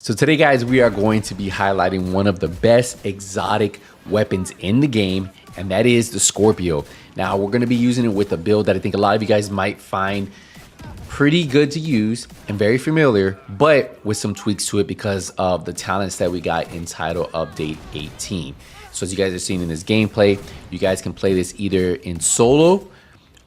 So today, guys, we are going to be highlighting one of the best exotic weapons in the game, and that is the Scorpio. Now, we're going to be using it with a build that I think a lot of you guys might find pretty good to use and very familiar, but with some tweaks to it because of the talents that we got in Title Update 18. So as you guys are seeing in this gameplay, you guys can play this either in solo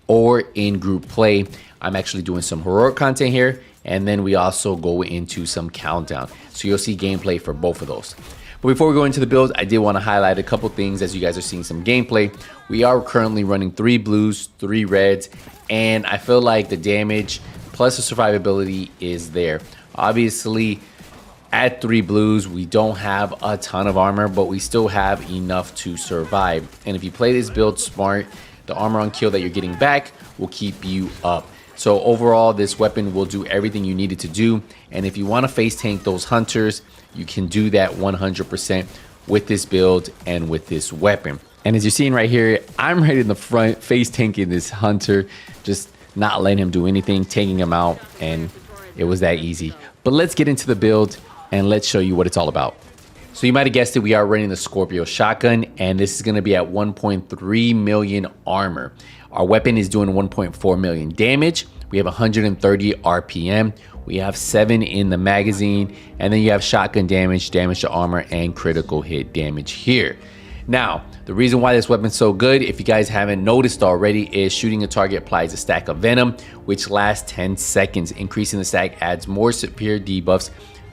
or in group play. I'm actually doing some heroic content here, and then we also go into some countdown. So you'll see gameplay for both of those. But before we go into the build, I did want to highlight a couple things as you guys are seeing some gameplay. We are currently running 3 blues, 3 reds, and I feel like the damage plus the survivability is there. Obviously, at 3 blues, we don't have a ton of armor, but we still have enough to survive. And if you play this build smart, the armor on kill that you're getting back will keep you up. So overall, this weapon will do everything you need it to do. And if you want to face tank those hunters, you can do that 100% with this build and with this weapon. And as you're seeing right here, I'm right in the front, face tanking this hunter, just not letting him do anything, taking him out, and it was that easy. But let's get into the build and let's show you what it's all about. So you might have guessed it, we are running the Scorpio shotgun, and this is going to be at 1.3 million armor. Our weapon is doing 1.4 million damage. We have 130 RPM. We have 7 in the magazine, and then you have shotgun damage, damage to armor, and critical hit damage here. Now, the reason why this weapon's so good, if you guys haven't noticed already, is shooting a target applies a stack of venom, which lasts 10 seconds. Increasing the stack adds more superior debuffs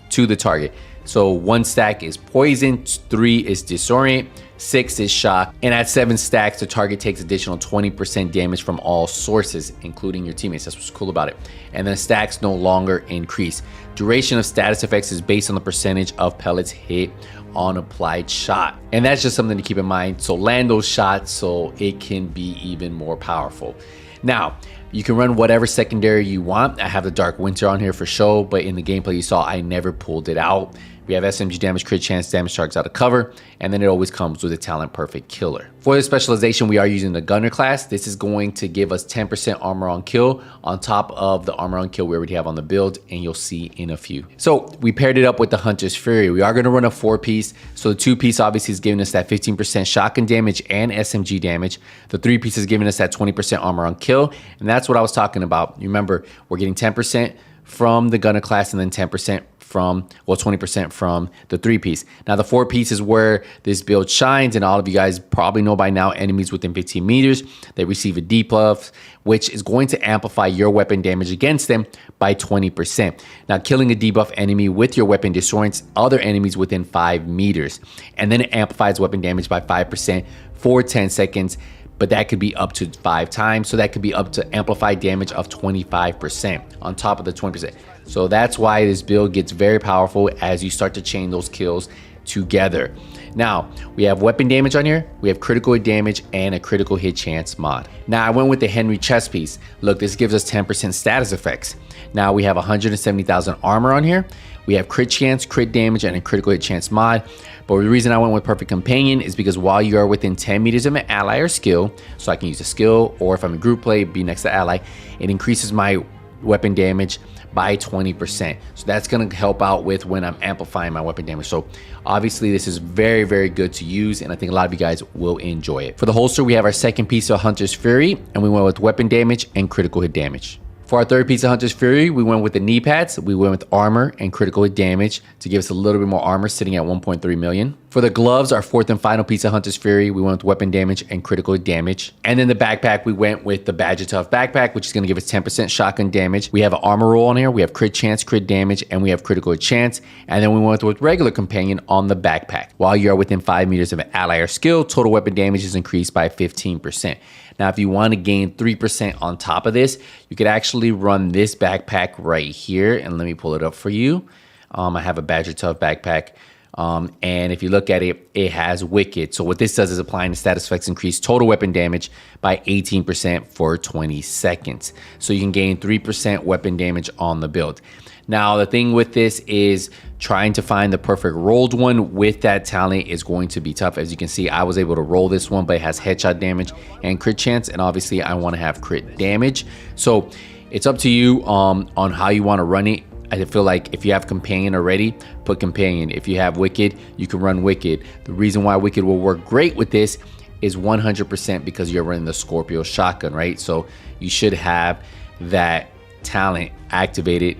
to the target. So 1 stack is poison, 3 is disorient, 6 is shock, and at 7 stacks, the target takes additional 20% damage from all sources, including your teammates. That's what's cool about it. And then stacks no longer increase. Duration of status effects is based on the percentage of pellets hit on applied shot. And that's just something to keep in mind. So land those shots so it can be even more powerful. Now, you can run whatever secondary you want. I have the Dark Winter on here for show, but in the gameplay you saw, I never pulled it out. We have SMG damage, crit chance, damage targets out of cover, and then it always comes with a talent perfect killer. For the specialization, we are using the gunner class. This is going to give us 10% armor on kill on top of the armor on kill we already have on the build, and you'll see in a few. So we paired it up with the Hunter's Fury. We are going to run a 4-piece. So the 2-piece obviously is giving us that 15% shotgun damage and SMG damage. The 3-piece is giving us that 20% armor on kill, and that's what I was talking about. You remember, we're getting 10% from the gunner class and then 10% from, well, 20% from the 3-piece. Now the 4-piece is where this build shines, and all of you guys probably know by now, enemies within 15 meters, they receive a debuff, which is going to amplify your weapon damage against them by 20%. Now killing a debuff enemy with your weapon disorients other enemies within 5 meters, and then it amplifies weapon damage by 5% for 10 seconds, but that could be up to 5 times. So that could be up to amplified damage of 25% on top of the 20%. So that's why this build gets very powerful as you start to chain those kills together. Now, we have weapon damage on here, we have critical hit damage, and a critical hit chance mod. Now, I went with the Henry chest piece. Look, this gives us 10% status effects. Now, we have 170,000 armor on here. We have crit chance, crit damage, and a critical hit chance mod. But the reason I went with Perfect Companion is because while you are within 10 meters of an ally or skill, so I can use a skill, or if I'm in group play, be next to ally, it increases my weapon damage by 20%. So that's going to help out with when I'm amplifying my weapon damage. So obviously this is very, very good to use, and I think a lot of you guys will enjoy it. For the holster, we have our 2nd piece of Hunter's Fury, and we went with weapon damage and critical hit damage. For our 3rd piece of Hunter's Fury, we went with the knee pads. We went with armor and critical hit damage to give us a little bit more armor, sitting at 1.3 million. For the gloves, our 4th and final piece of Hunter's Fury, we went with weapon damage and critical hit damage. And then the backpack, we went with the Badger Tough backpack, which is going to give us 10% shotgun damage. We have an armor roll on here. We have crit chance, crit damage, and we have critical hit chance. And then we went with regular companion on the backpack. While you are within 5 meters of an ally or skill, total weapon damage is increased by 15%. Now, if you want to gain 3% on top of this, you could actually run this backpack right here. And let me pull it up for you. I have a Badger Tough backpack. And if you look at it, it has Wicked. So what this does is applying the status effects increase total weapon damage by 18% for 20 seconds. So you can gain 3% weapon damage on the build. Now, the thing with this is trying to find the perfect rolled one with that talent is going to be tough. As you can see, I was able to roll this one, but it has headshot damage and crit chance. And obviously I want to have crit damage. So it's up to you on how you want to run it. I feel like if you have Companion already, put Companion. If you have Wicked, you can run Wicked. The reason why Wicked will work great with this is 100% because you're running the Scorpio shotgun, right? So you should have that talent activated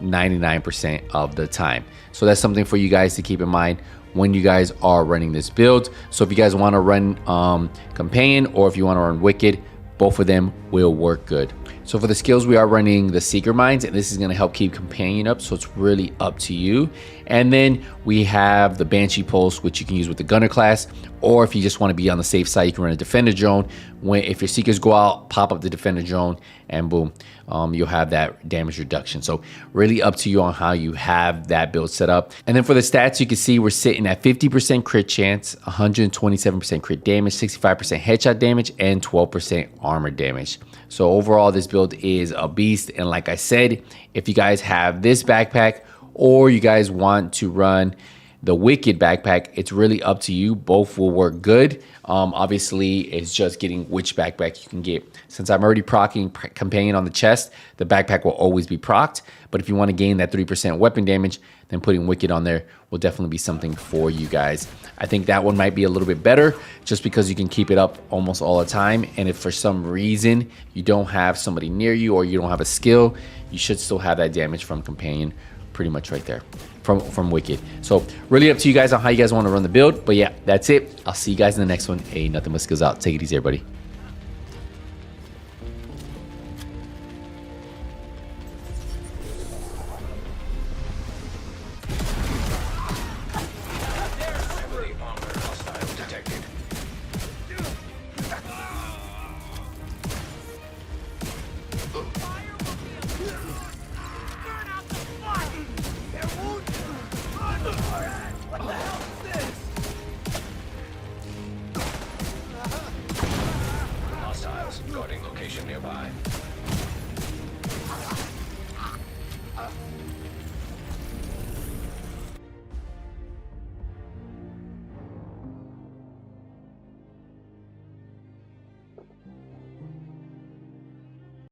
99% of the time. So that's something for you guys to keep in mind when you guys are running this build. So if you guys want to run Companion or if you want to run Wicked, both of them will work good. So for the skills, we are running the Seeker Mines, and this is going to help keep Companion up, so it's really up to you. And then we have the Banshee Pulse, which you can use with the Gunner class, or if you just want to be on the safe side, you can run a Defender Drone. If your Seekers go out, pop up the Defender Drone, and boom, you'll have that damage reduction. So really up to you on how you have that build set up. And then for the stats, you can see we're sitting at 50% crit chance, 127% crit damage, 65% headshot damage, and 12% armor damage. So overall, this build is a beast. And like I said, if you guys have this backpack or you guys want to run the Wicked backpack, it's really up to you. Both will work good. Obviously, it's just getting which backpack you can get. Since I'm already proccing Companion on the chest, the backpack will always be procced. But if you want to gain that 3% weapon damage, then putting Wicked on there will definitely be something for you guys. I think that one might be a little bit better just because you can keep it up almost all the time. And if for some reason you don't have somebody near you or you don't have a skill, you should still have that damage from Companion pretty much right there from Wicked. So really up to you guys on how you guys want to run the build. But yeah, that's it. I'll see you guys in the next one. Hey, nothing but skills out. Take it easy, everybody. Hostiles guarding location nearby.